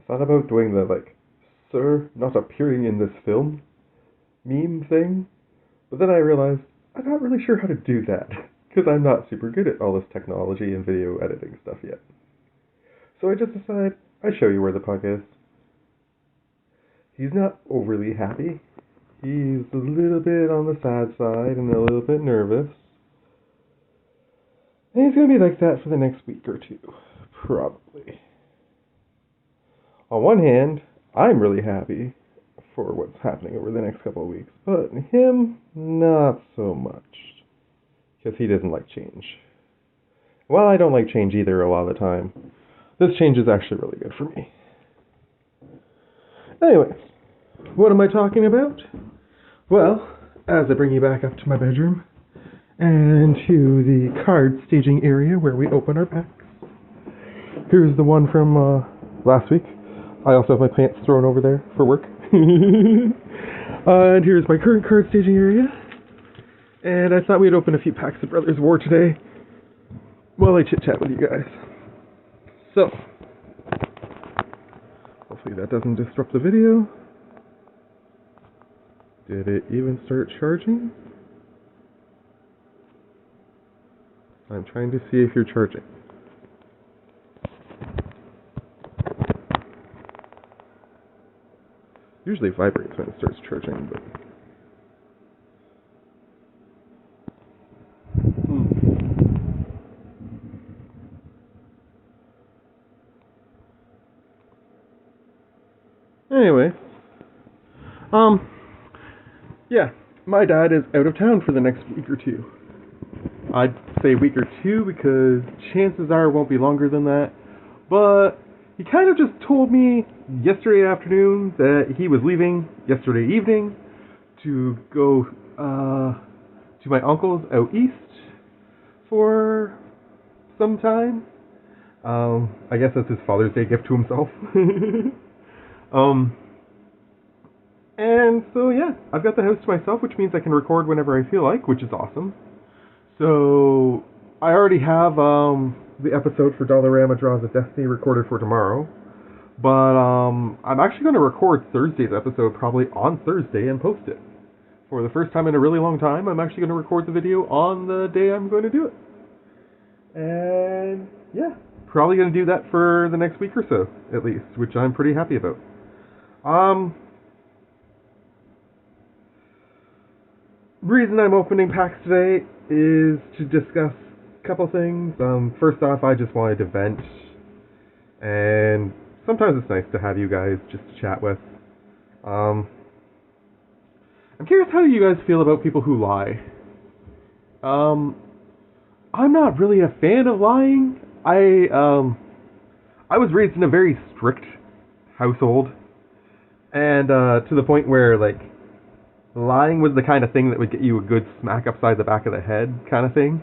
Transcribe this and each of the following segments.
thought about doing the, like, "Sir, not appearing in this film" meme thing, but then I realized I'm not really sure how to do that, because I'm not super good at all this technology and video editing stuff yet. So I just decided I'd show you where the puck is. He's not overly happy. He's a little bit on the sad side and a little bit nervous. And he's going to be like that for the next week or two, probably. On one hand, I'm really happy for what's happening over the next couple of weeks, but him, not so much. Because he doesn't like change. Well, I don't like change either a lot of the time. This change is actually really good for me. Anyways, what am I talking about? Well, as I bring you back up to my bedroom and to the card staging area where we open our packs. Here's the one from last week. I also have my pants thrown over there for work. And here's my current card staging area. And I thought we'd open a few packs of Brothers War today while I chit-chat with you guys. So, hopefully that doesn't disrupt the video. Did it even start charging? I'm trying to see if you're charging. Usually it vibrates when it starts charging, but... Anyway, yeah, my dad is out of town for the next week or two. I'd say week or two because chances are it won't be longer than that, but he kind of just told me yesterday afternoon that he was leaving yesterday evening to go to my uncle's out east for some time. I guess that's his Father's Day gift to himself. And so yeah, I've got the house to myself, which means I can record whenever I feel like, which is awesome. So I already have the episode for Dollarama Draws of Destiny recorded for tomorrow, but I'm actually going to record Thursday's episode probably on Thursday and post it. For the first time in a really long time, I'm actually going to record the video on the day I'm going to do it. And yeah, probably going to do that for the next week or so, at least, which I'm pretty happy about. Reason I'm opening packs today is to discuss a couple things. First off, I just wanted to vent, and sometimes it's nice to have you guys just to chat with. I'm curious how you guys feel about people who lie. I'm not really a fan of lying. I was raised in a very strict household, and to the point where, like, lying was the kind of thing that would get you a good smack upside the back of the head kind of thing.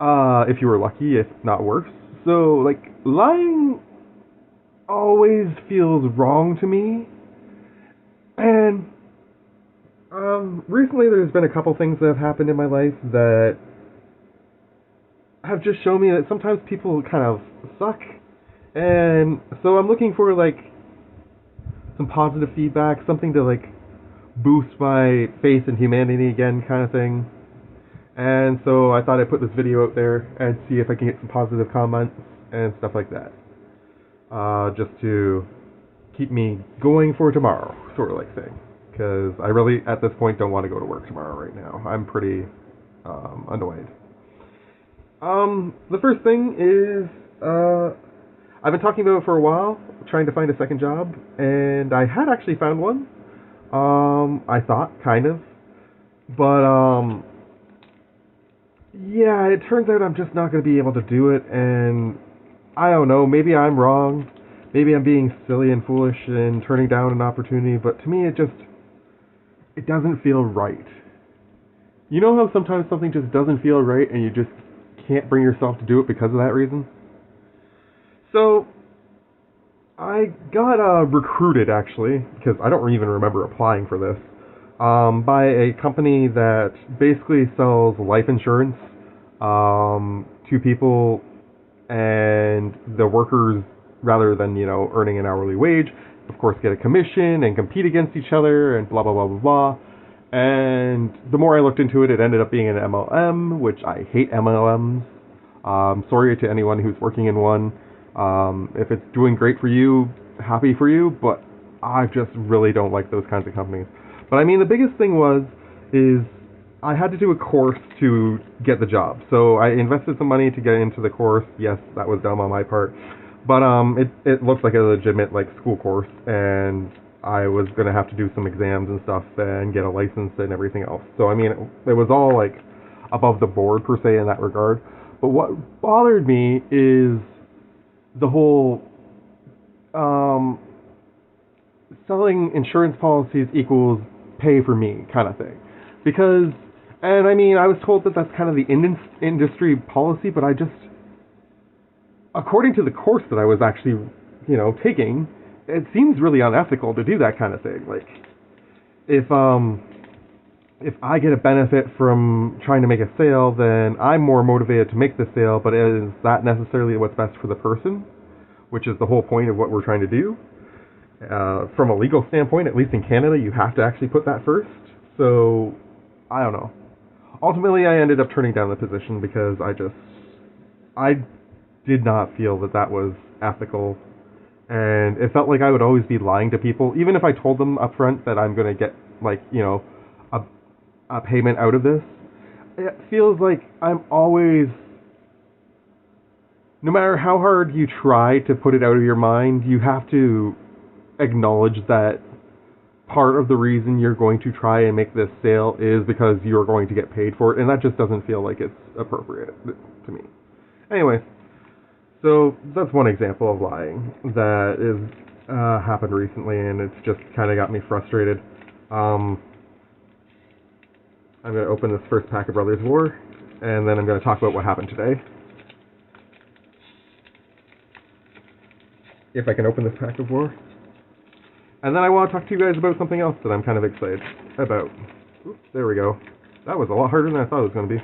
If you were lucky, if not worse. So, like, lying always feels wrong to me. And, recently there's been a couple things that have happened in my life that have just shown me that sometimes people kind of suck. And so I'm looking for, like, some positive feedback, something to, like, boost my faith in humanity again kind of thing. And so I thought I'd put this video out there and see if I can get some positive comments and stuff like that. Just to keep me going for tomorrow, sort of like thing. Because I really, at this point, don't want to go to work tomorrow right now. I'm pretty annoyed. The first thing is, I've been talking about it for a while, trying to find a second job, and I had actually found one. I thought, kind of. But, yeah, it turns out I'm just not going to be able to do it, and I don't know, maybe I'm wrong. Maybe I'm being silly and foolish and turning down an opportunity, but to me it doesn't feel right. You know how sometimes something just doesn't feel right and you just can't bring yourself to do it because of that reason? So, I got recruited, actually, because I don't even remember applying for this, by a company that basically sells life insurance to people, and the workers rather than, earning an hourly wage, of course, get a commission and compete against each other and blah, blah, blah, blah, blah. And the more I looked into it, it ended up being an MLM, which I hate MLMs. Sorry to anyone who's working in one. If it's doing great for you, happy for you, but I just really don't like those kinds of companies. But I mean, the biggest thing is I had to do a course to get the job. So I invested some money to get into the course. Yes, that was dumb on my part. But it looks like a legitimate school course, and I was going to have to do some exams and stuff and get a license and everything else. So I mean, it was all above the board per se in that regard. But what bothered me is the whole selling insurance policies equals pay for me kind of thing. Because, and I mean, I was told that that's kind of the industry policy, but according to the course that I was actually, taking, it seems really unethical to do that kind of thing. If I get a benefit from trying to make a sale, then I'm more motivated to make the sale, but is that necessarily what's best for the person? Which is the whole point of what we're trying to do. From a legal standpoint, at least in Canada, you have to actually put that first. So, I don't know. Ultimately, I ended up turning down the position because I did not feel that was ethical. And it felt like I would always be lying to people, even if I told them up front that I'm going to get, a payment out of this. It feels like I'm always, no matter how hard you try to put it out of your mind, you have to acknowledge that part of the reason you're going to try and make this sale is because you're going to get paid for it, and that just doesn't feel like it's appropriate to me. Anyway, so that's one example of lying that is happened recently, and it's just kind of got me frustrated. I'm going to open this first pack of Brothers War, and then I'm going to talk about what happened today. If I can open this pack of War. And then I want to talk to you guys about something else that I'm kind of excited about. Oops, there we go. That was a lot harder than I thought it was going to be.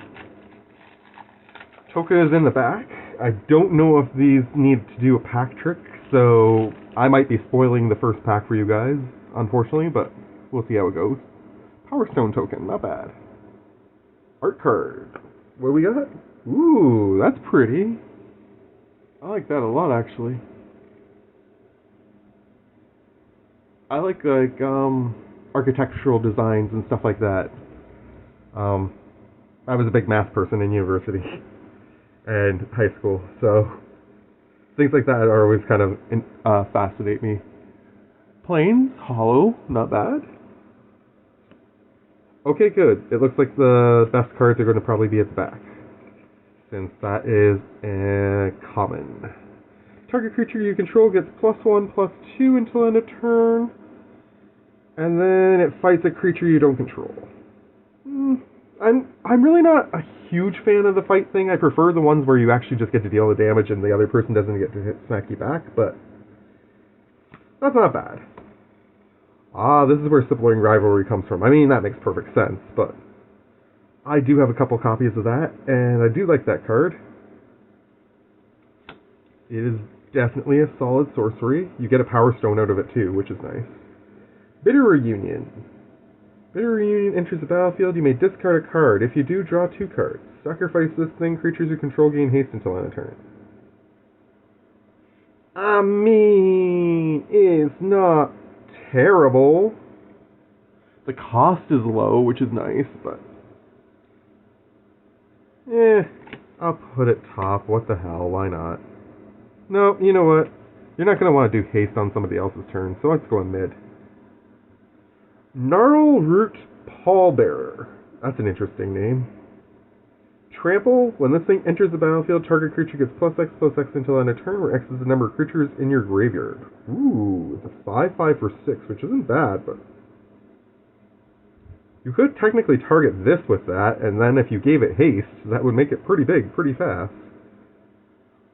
Toka is in the back. I don't know if these need to do a pack trick, so I might be spoiling the first pack for you guys, unfortunately, but we'll see how it goes. Power Stone token, not bad. Art card. What do we got? Ooh, that's pretty. I like that a lot, actually. I like architectural designs and stuff like that. I was a big math person in university and high school, so things like that are always kind of fascinate me. Plains, hollow, not bad. Okay, good. It looks like the best cards are going to probably be at the back, since that is a common. Target creature you control gets +1/+2 until end of turn, and then it fights a creature you don't control. I'm really not a huge fan of the fight thing. I prefer the ones where you actually just get to deal the damage and the other person doesn't get to smack you back, but that's not bad. This is where sibling rivalry comes from. I mean, that makes perfect sense, but I do have a couple copies of that, and I do like that card. It is definitely a solid sorcery. You get a Power Stone out of it too, which is nice. Bitter Reunion. Bitter Reunion enters the battlefield. You may discard a card. If you do, draw 2 cards. Sacrifice this thing. Creatures you control gain haste until end of turn. I mean, it's not terrible. The cost is low, which is nice, but I'll put it top. What the hell? Why not? No, you know what? You're not going to want to do haste on somebody else's turn, so let's go in mid. Gnarl Root Pallbearer. That's an interesting name. Trample. When this thing enters the battlefield, target creature gets +X/+X until end of turn, where X is the number of creatures in your graveyard. Ooh, it's a 5/5 for 6, which isn't bad, but you could technically target this with that, and then if you gave it haste, that would make it pretty big, pretty fast.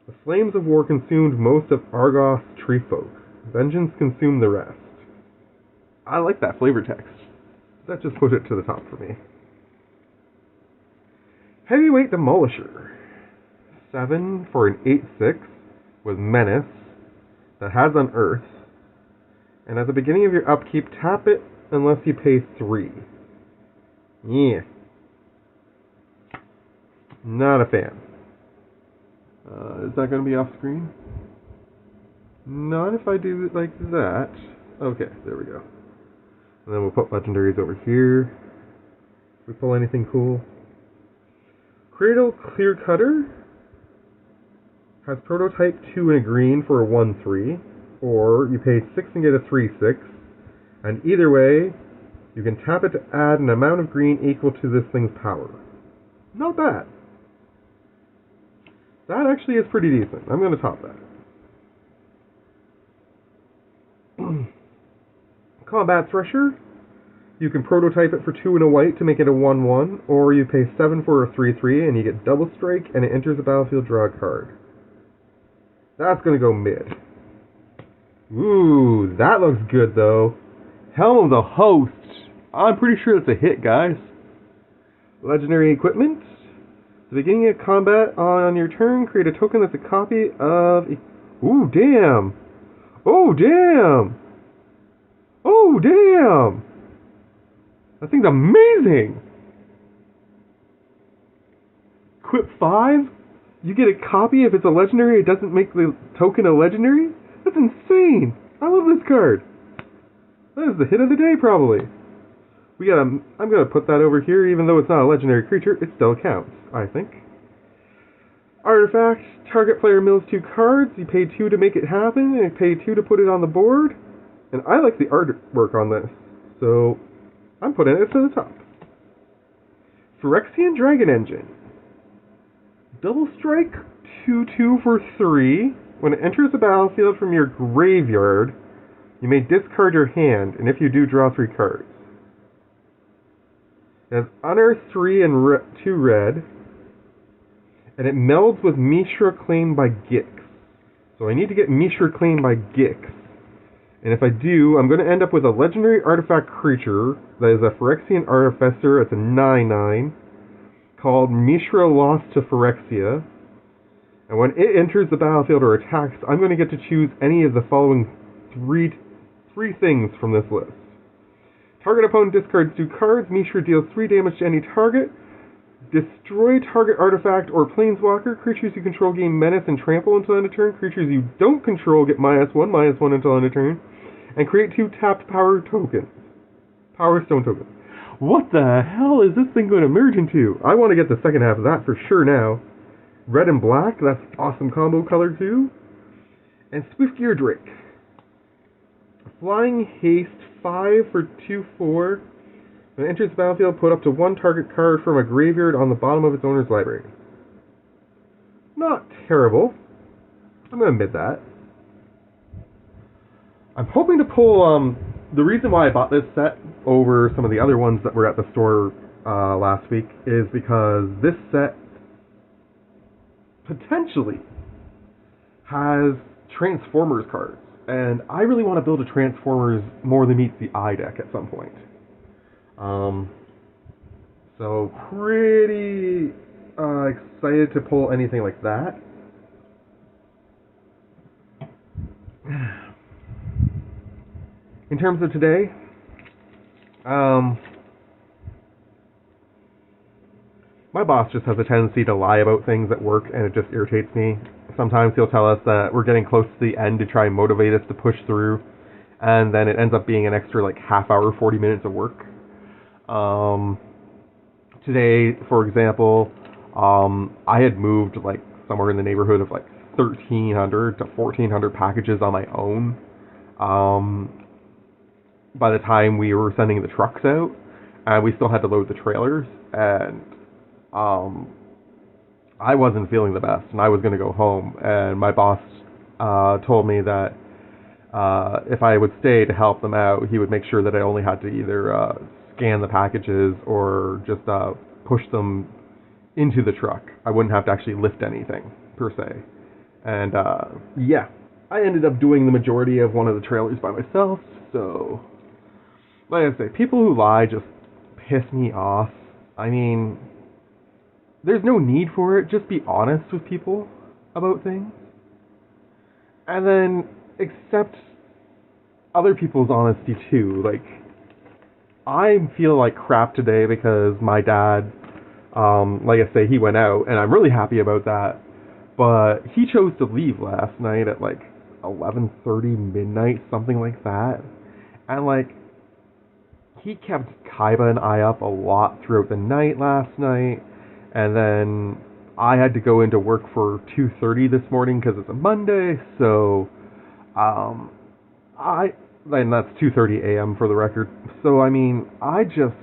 The Flames of War consumed most of Argoth's tree folk. Vengeance consumed the rest. I like that flavor text. That just put it to the top for me. Heavyweight Demolisher. 7 for an 8/6 with Menace. that has Unearth, and at the beginning of your upkeep, tap it unless you pay 3. Yeah. Not a fan. Is that going to be off screen? Not if I do it like that. Okay, there we go. And then we'll put legendaries over here. If we pull anything cool. Cradle Clear Cutter has Prototype 2 and a green for a 1/3, or you pay 6 and get a 3/6. And either way, you can tap it to add an amount of green equal to this thing's power. Not bad. That actually is pretty decent. I'm going to top that. Combat Thresher. You can prototype it for 2 and a white to make it a 1/1, or you pay 7 for a 3/3 and you get double strike and it enters the battlefield, draw a card. That's going to go mid. Ooh, that looks good though. Helm of the Host. I'm pretty sure it's a hit, guys. Legendary Equipment. At the beginning of combat on your turn, create a token that's a copy of... Ooh, damn! Oh, damn! Oh, damn! That thing's amazing! Equip 5? You get a copy if it's a legendary, it doesn't make the token a legendary? That's insane! I love this card! That is the hit of the day, probably. I'm gonna put that over here, even though it's not a legendary creature, it still counts, I think. Artifact, target player mills 2 cards, you pay 2 to make it happen, and you pay 2 to put it on the board. And I like the artwork on this, so I'm putting it to the top. Phyrexian Dragon Engine. Double strike, 2/2 for 3. When it enters the battlefield from your graveyard, you may discard your hand, and if you do, draw 3 cards. It has Unearth 3 and 2 red, and it melds with Mishra Claim by Gix. So I need to get Mishra Claim by Gix. And if I do, I'm going to end up with a legendary artifact creature that is a Phyrexian Artificer. It's a 9/9 called Mishra Lost to Phyrexia. And when it enters the battlefield or attacks, I'm going to get to choose any of the following three things from this list. Target opponent discards 2 cards. Mishra deals 3 damage to any target. Destroy target artifact or planeswalker. Creatures you control gain menace and trample until end of turn. Creatures you don't control get -1/-1 until end of turn. And create 2 tapped power tokens. Power stone tokens. What the hell is this thing going to merge into? I want to get the second half of that for sure now. Red and black, that's awesome combo color too. And Swiftgear Drake. Flying Haste 5 for 2/4. When it enters the battlefield, put up to 1 target card from a graveyard on the bottom of its owner's library. Not terrible. I'm going to admit that. I'm hoping to pull, the reason why I bought this set over some of the other ones that were at the store last week is because this set potentially has Transformers cards. And I really want to build a Transformers More Than Meets the Eye deck at some point. So pretty excited to pull anything like that. In terms of today, my boss just has a tendency to lie about things at work, and it just irritates me. Sometimes he'll tell us that we're getting close to the end to try and motivate us to push through, and then it ends up being an extra like half hour, 40 minutes of work. Today, for example, I had moved like somewhere in the neighborhood of like 1,300 to 1,400 packages on my own. By the time we were sending the trucks out, and we still had to load the trailers, and I wasn't feeling the best, and I was going to go home, and my boss told me that if I would stay to help them out, he would make sure that I only had to either scan the packages or just push them into the truck. I wouldn't have to actually lift anything, per se. And yeah, I ended up doing the majority of one of the trailers by myself, so like I say, people who lie just piss me off. I mean, there's no need for it. Just be honest with people about things. And then accept other people's honesty too. Like, I feel like crap today because my dad, like I say, he went out, and I'm really happy about that. But he chose to leave last night at like 11:30 midnight, something like that. And like, he kept Kaiba and I up a lot throughout the night last night, and then I had to go into work for 2:30 this morning because it's a Monday. So, I and that's 2:30 a.m. for the record. So I mean, I just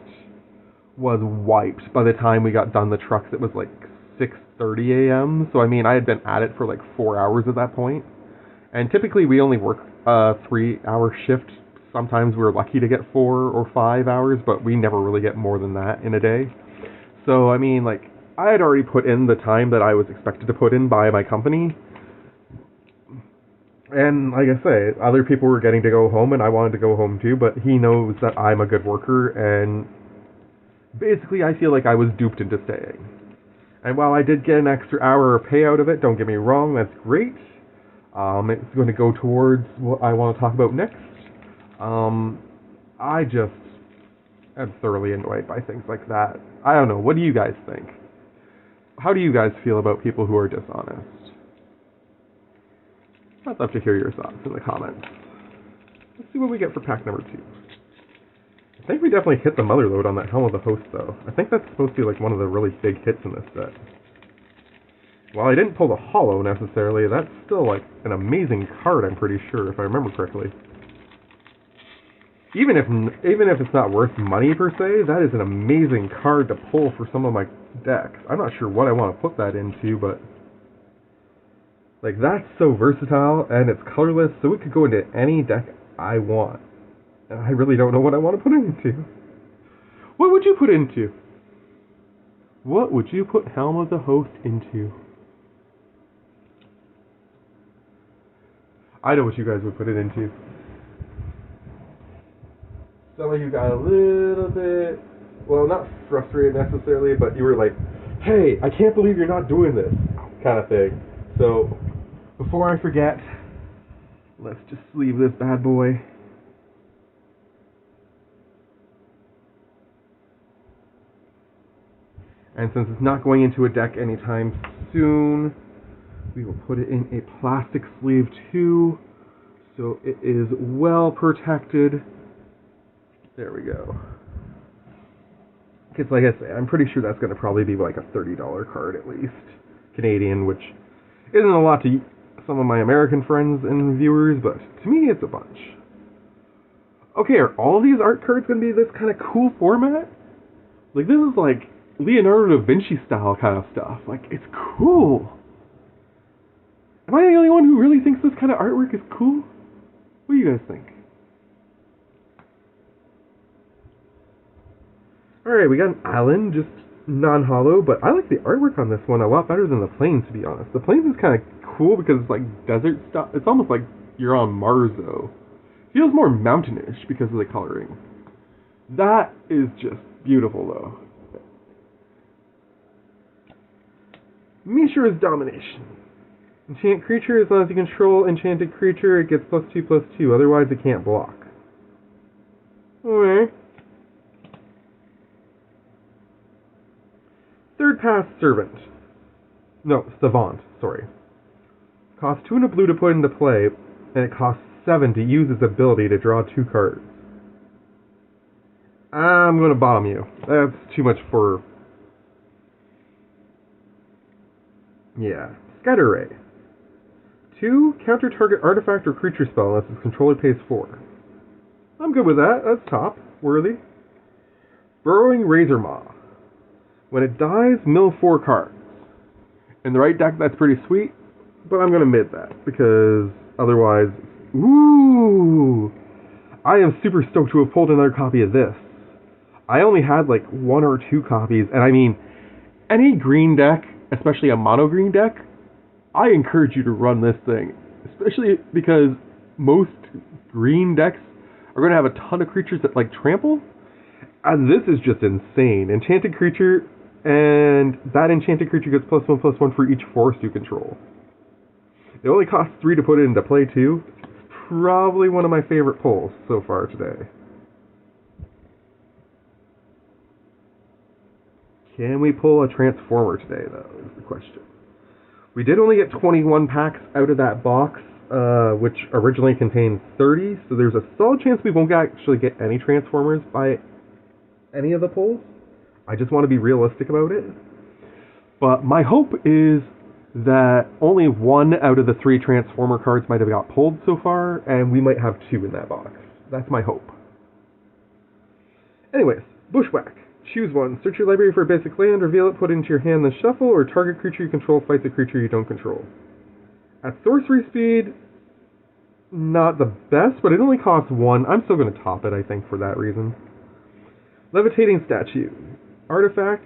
was wiped by the time we got done the trucks. It was like 6:30 a.m. So I mean, I had been at it for like 4 hours at that point. And typically we only work a 3-hour shift. Sometimes we're lucky to get 4 or 5 hours, but we never really get more than that in a day. So I mean, like, I had already put in the time that I was expected to put in by my company. And like I say, other people were getting to go home, and I wanted to go home too, but he knows that I'm a good worker, and basically I feel like I was duped into staying. And while I did get an extra hour of pay out of it, don't get me wrong, that's great. It's going to go towards what I want to talk about next. I just am thoroughly annoyed by things like that. I don't know, what do you guys think? How do you guys feel about people who are dishonest? I'd love to hear your thoughts in the comments. Let's see what we get for pack number 2. I think we definitely hit the mother load on that Helm of the Host, though. I think that's supposed to be like one of the really big hits in this set. While I didn't pull the holo necessarily, that's still like an amazing card, I'm pretty sure, if I remember correctly. Even if it's not worth money per se, that is an amazing card to pull for some of my decks. I'm not sure what I want to put that into, but like, that's so versatile, and it's colorless, so it could go into any deck I want. And I really don't know what I want to put it into. What would you put into? What would you put Helm of the Host into? I know what you guys would put it into. Some of you got a little bit, well, not frustrated necessarily, but you were like, hey, I can't believe you're not doing this, kind of thing. So, before I forget, let's just sleeve this bad boy. And since it's not going into a deck anytime soon, we will put it in a plastic sleeve too, so it is well protected. There we go. Because like I say, I'm pretty sure that's going to probably be like a $30 card at least, Canadian, which isn't a lot to some of my American friends and viewers, but to me it's a bunch. Okay, are all of these art cards going to be this kind of cool format? Like, this is like Leonardo da Vinci style kind of stuff. Like, it's cool. Am I the only one who really thinks this kind of artwork is cool? What do you guys think? Alright, we got an island, just non-hollow, but I like the artwork on this one a lot better than the plains, to be honest. The plains is kind of cool because it's like desert stuff. It's almost like you're on Mars, though. It feels more mountainish because of the coloring. That is just beautiful, though. Mishra's Domination. Enchant creature, as long as you control enchanted creature, it gets +2/+2, otherwise it can't block. Okay. Third Path Servant. No, Savant, sorry. Costs 2 and a blue to put into play, and it costs 7 to use its ability to draw 2 cards. I'm gonna bottom you. That's too much for... yeah. Scatter Ray. 2, counter target artifact or creature spell unless its controller pays 4. I'm good with that. That's top. Worthy. Burrowing Razor Maw. When it dies, mill 4 cards. In the right deck, that's pretty sweet, but I'm going to mid that, because otherwise... ooh! I am super stoked to have pulled another copy of this. I only had like 1 or 2 copies, and I mean, any green deck, especially a mono green deck, I encourage you to run this thing, especially because most green decks are going to have a ton of creatures that like trample, and this is just insane. Enchanted creature, and that enchanted creature gets +1/+1 for each forest you control. It only costs 3 to put it into play too. probably one of my favorite pulls so far today. Can we pull a Transformer today, though, is the question. We did only get 21 packs out of that box, which originally contained 30, so there's a solid chance we won't actually get any Transformers by any of the pulls. I just want to be realistic about it. But my hope is that only one out of the 3 Transformer cards might have got pulled so far, and we might have 2 in that box. That's my hope. Anyways, Bushwhack. Choose one. Search your library for a basic land, reveal it, put it into your hand, then shuffle, or target creature you control fights a creature you don't control. At sorcery speed, not the best, but it only costs 1. I'm still going to top it, I think, for that reason. Levitating Statue. Artifact,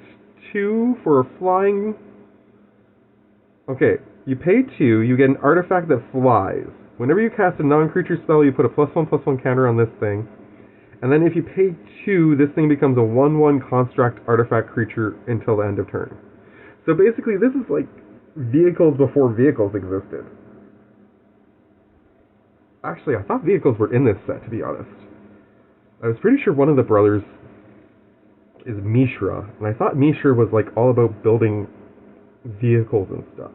2 for a flying... Okay, you pay 2, you get an artifact that flies. Whenever you cast a non-creature spell, you put a +1/+1 counter on this thing. And then if you pay 2, this thing becomes a 1/1 construct artifact creature until the end of turn. So basically, this is like vehicles before vehicles existed. Actually, I thought vehicles were in this set, to be honest. I was pretty sure one of the brothers is Mishra, and I thought Mishra was like all about building vehicles and stuff.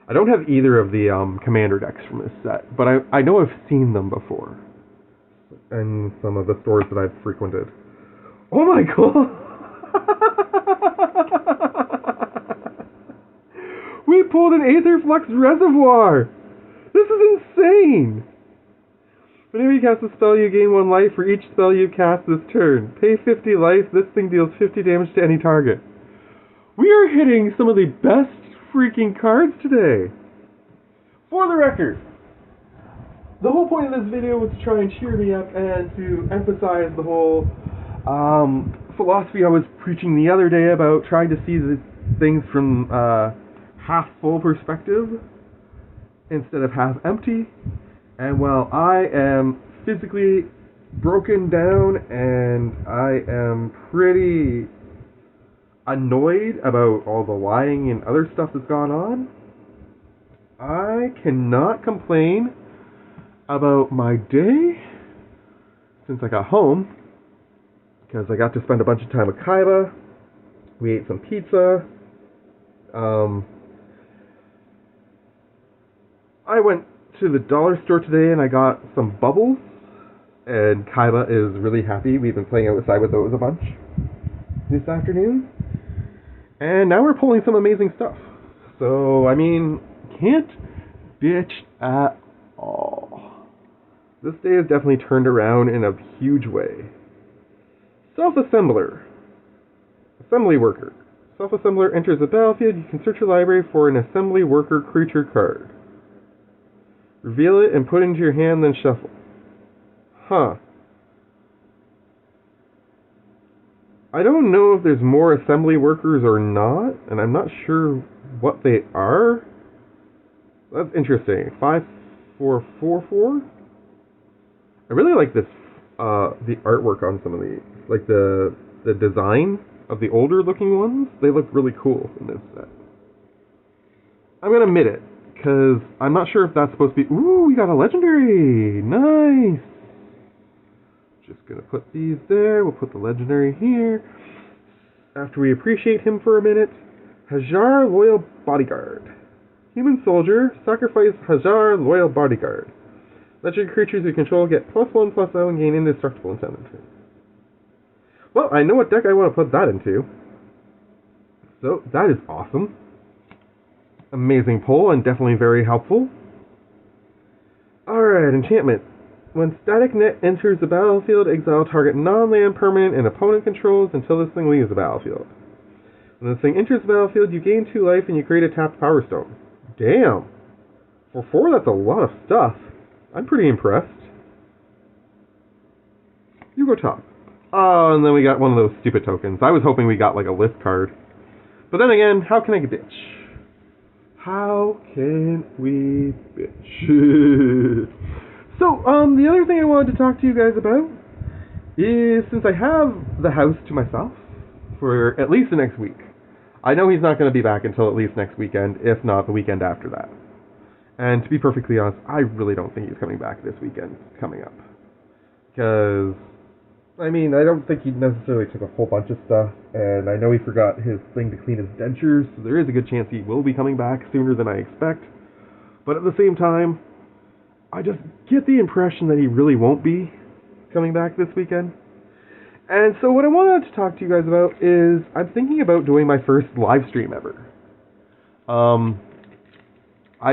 I don't have either of the commander decks from this set, but I know I've seen them before in some of the stores that I've frequented. Oh my god! We pulled an Aetherflux Reservoir! This is insane! Whenever you cast a spell, you gain 1 life for each spell you cast this turn. Pay 50 life, this thing deals 50 damage to any target. We are hitting some of the best freaking cards today! For the record, the whole point of this video was to try and cheer me up and to emphasize the whole philosophy I was preaching the other day about trying to see the things from half full perspective instead of half empty. And while I am physically broken down and I am pretty annoyed about all the lying and other stuff that's gone on, I cannot complain about my day since I got home, because I got to spend a bunch of time with Kaiba. We ate some pizza. I went to the dollar store today and I got some bubbles, and Kaiba is really happy. We've been playing outside with those a bunch this afternoon, and now we're pulling some amazing stuff. So, I mean, can't bitch at all. This day has definitely turned around in a huge way. Self-Assembler. Assembly Worker. Self-Assembler enters the battlefield. You can search your library for an Assembly Worker creature card. Reveal it and put it into your hand, then shuffle. Huh. I don't know if there's more Assembly Workers or not, and I'm not sure what they are. That's interesting. 5444? I really like this, the artwork on some of these. Like the design of the older looking ones. They look really cool in this set. I'm going to admit it, because I'm not sure if that's supposed to be... Ooh, we got a legendary! Nice! Just going to put these there. We'll put the legendary here. After we appreciate him for a minute, Hajar Loyal Bodyguard. Human Soldier, sacrifice Hajar Loyal Bodyguard. Legendary creatures you control get +1/+0 and gain indestructible until end of turn. Well, I know what deck I want to put that into. So, that is awesome. Amazing pull and definitely very helpful. Alright, enchantment. When Static Net enters the battlefield, exile target non-land permanent and opponent controls until this thing leaves the battlefield. When this thing enters the battlefield, you gain 2 life and you create a tapped Power Stone. Damn! For 4, that's a lot of stuff. I'm pretty impressed. You go top. Oh, and then we got one of those stupid tokens. I was hoping we got like a list card. But then again, how can I bitch? How can we bitch? So, the other thing I wanted to talk to you guys about is, since I have the house to myself for at least the next week, I know he's not going to be back until at least next weekend, if not the weekend after that. And to be perfectly honest, I really don't think he's coming back this weekend coming up. Because, I mean, I don't think he necessarily took a whole bunch of stuff, and I know he forgot his thing to clean his dentures, so there is a good chance he will be coming back sooner than I expect. But at the same time, I just get the impression that he really won't be coming back this weekend. And so what I wanted to talk to you guys about is I'm thinking about doing my first live stream ever. I'm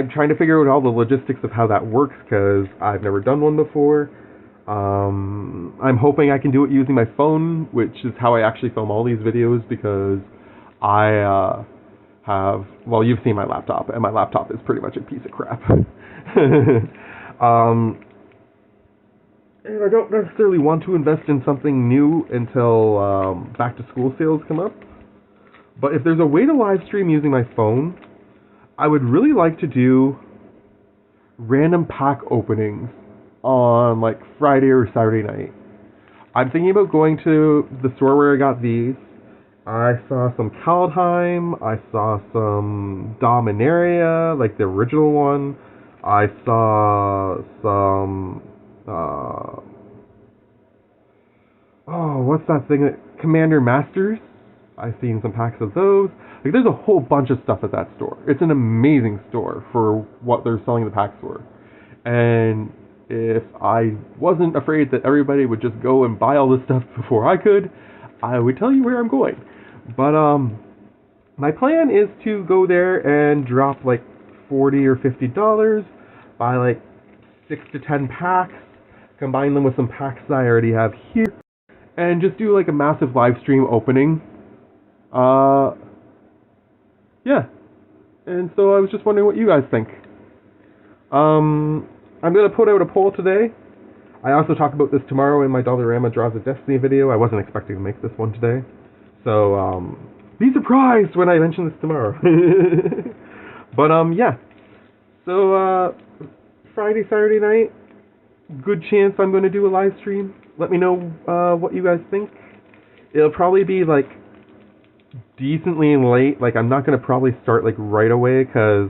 trying to figure out all the logistics of how that works because I've never done one before. I'm hoping I can do it using my phone, which is how I actually film all these videos because I well, you've seen my laptop, and my laptop is pretty much a piece of crap. And I don't necessarily want to invest in something new until back to school sales come up. But if there's a way to live stream using my phone, I would really like to do random pack openings on like Friday or Saturday night. I'm thinking about going to the store where I got these. I saw some Kaldheim, I saw some Dominaria, like the original one. I saw some what's that thing? Commander Masters. I've seen some packs of those. Like, there's a whole bunch of stuff at that store. It's an amazing store for what they're selling the packs for. And if I wasn't afraid that everybody would just go and buy all this stuff before I could, I would tell you where I'm going. But my plan is to go there and drop like $40 or $50, buy like 6 to 10 packs, combine them with some packs that I already have here, and just do like a massive live stream opening. Yeah. And so I was just wondering what you guys think. I'm going to put out a poll today. I also talk about this tomorrow in my Dollarama Draws of Destiny video. I wasn't expecting to make this one today. So, be surprised when I mention this tomorrow. But, yeah. So, Friday, Saturday night, good chance I'm going to do a live stream. Let me know what you guys think. It'll probably be, like, decently late. Like, I'm not going to probably start, like, right away, because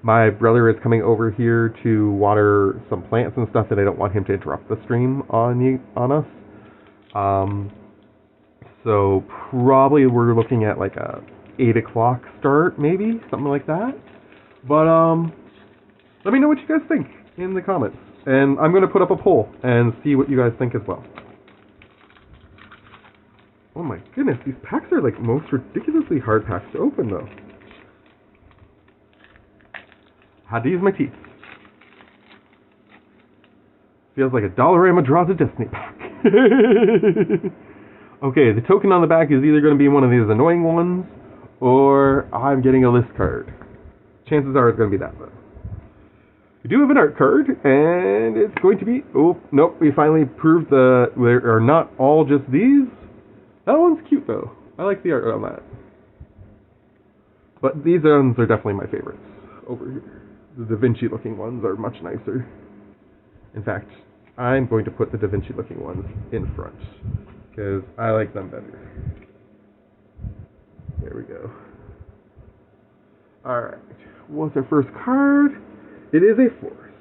my brother is coming over here to water some plants and stuff, and I don't want him to interrupt the stream on us. So probably we're looking at like a 8 o'clock start, maybe something like that. But let me know what you guys think in the comments, and I'm going to put up a poll and see what you guys think as well. Oh my goodness, these packs are like most ridiculously hard packs to open though. Had to use my teeth. Feels like a Dollarama Draws a Destiny pack. Okay, the token on the back is either going to be one of these annoying ones, or I'm getting a list card. Chances are it's going to be that though. We do have an art card, and it's going to be... Oh, nope, we finally proved that there are not all just these. That one's cute though. I like the art on that. But these ones are definitely my favorites over here. The Da Vinci looking ones are much nicer. In fact, I'm going to put the Da Vinci looking ones in front, because I like them better. There we go. Alright, what's our first card? It is a forest.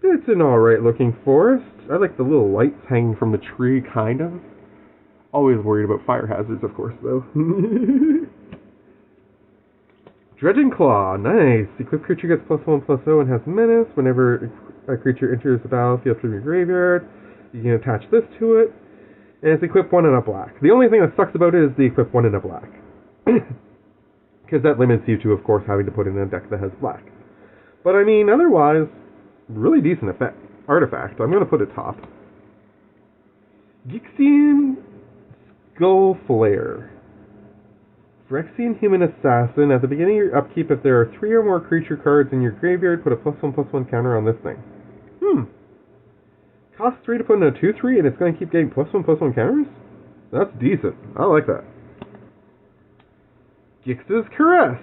It's an alright looking forest. I like the little lights hanging from the tree, kind of. Always worried about fire hazards, of course, though. Dredging Claw, nice. Equipped creature gets +1/+0 and has menace. Whenever a creature enters the battlefield from your graveyard, you can attach this to it. And it's equipped 1 and a black. The only thing that sucks about it is the equipped 1 and a black. Because that limits you to, of course, having to put in a deck that has black. But I mean, otherwise, really decent artifact. I'm going to put it top. Gixian Skull Flare. Phyrexian Human Assassin. At the beginning of your upkeep, if there are 3 or more creature cards in your graveyard, put a +1/+1 counter on this thing. Costs 3 to put in a 2/3, and it's going to keep getting +1/+1 counters? That's decent. I like that. Gix's Caress.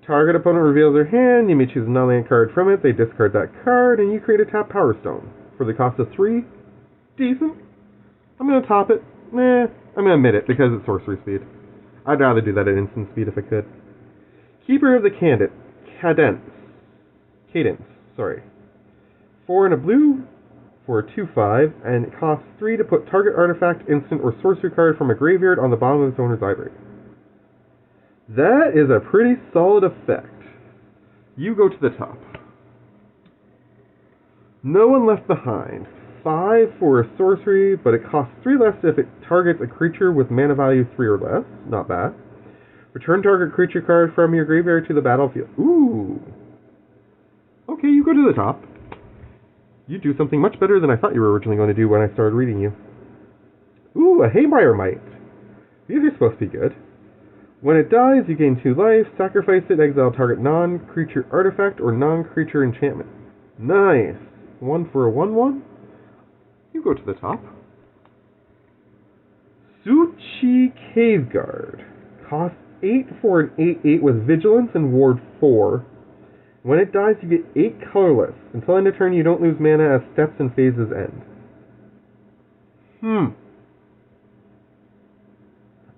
Target opponent reveals their hand. You may choose a non-land card from it. They discard that card, and you create a tap Power Stone. For the cost of 3, decent. I'm going to top it. I'm going to mid it because it's sorcery speed. I'd rather do that at instant speed if I could. Keeper of the Cadence, sorry. 4 and a blue for a 2/5, and it costs 3 to put target artifact, instant, or sorcery card from a graveyard on the bottom of its owner's library. That is a pretty solid effect. You go to the top. No One Left Behind. 5 for a sorcery, but it costs 3 less if it targets a creature with mana value 3 or less. Not bad. Return target creature card from your graveyard to the battlefield. Ooh. Okay, you go to the top. You do something much better than I thought you were originally going to do when I started reading you. Ooh, a Haymire Mite. These are supposed to be good. When it dies, you gain 2 life, sacrifice it, exile target non-creature artifact or non-creature enchantment. Nice. 1 for a 1/1. You go to the top. Suchi Cave Guard. Costs 8 for an 8/8 with Vigilance and Ward 4. When it dies, you get 8 colorless. Until end of turn, you don't lose mana as steps and phases end.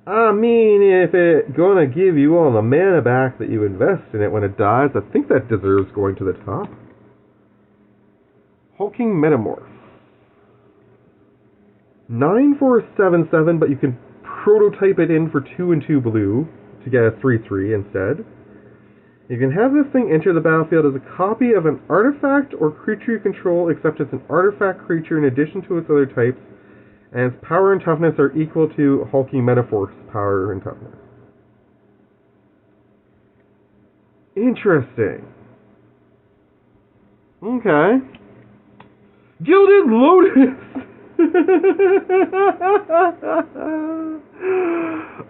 I mean, if it's gonna give you all the mana back that you invest in it when it dies, I think that deserves going to the top. Hulking Metamorph. 9 for a 7/7, but you can prototype it in for 2 and 2 blue to get a 3/3 instead. You can have this thing enter the battlefield as a copy of an artifact or creature you control, except it's an artifact creature in addition to its other types, and its power and toughness are equal to Hulking Metamorph's power and toughness. Interesting. Okay. Gilded Lotus!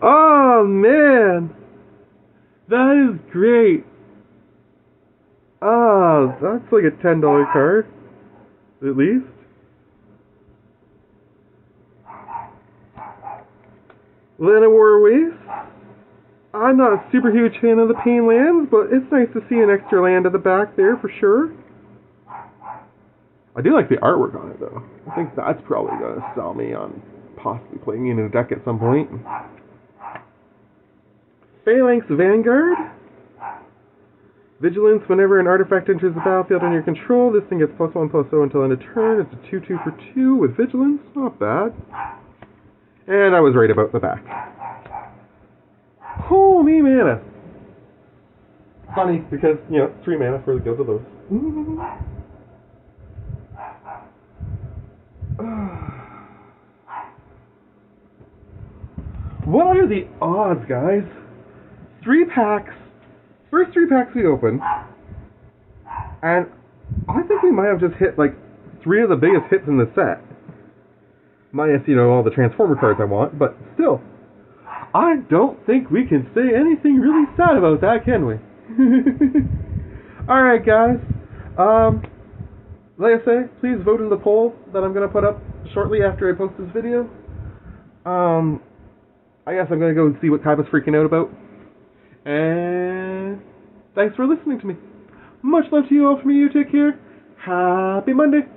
Oh, man! That is great. Ah, that's like a $10 card, at least. Llanowar Waste. I'm not a super huge fan of the Pain lands, but it's nice to see an extra land at the back there for sure. I do like the artwork on it though. I think that's probably going to sell me on possibly playing in a deck at some point. Phalanx Vanguard. Vigilance, whenever an artifact enters the battlefield under your control, this thing gets +1/+0 until end of turn. It's a 2/2 for 2 with Vigilance. Not bad. And I was right about the back. Holy mana. Funny, because, 3 mana for the Guild of Lotus. What are the odds, guys? 3 packs. First 3 packs we opened, and I think we might have just hit like 3 of the biggest hits in the set. Minus, all the Transformer cards I want, but still, I don't think we can say anything really sad about that, can we? Alright, guys. Like I say, please vote in the poll that I'm going to put up shortly after I post this video. I guess I'm going to go and see what Kaiba's freaking out about. And thanks for listening to me. Much love to you all from me. You take care. Happy Monday.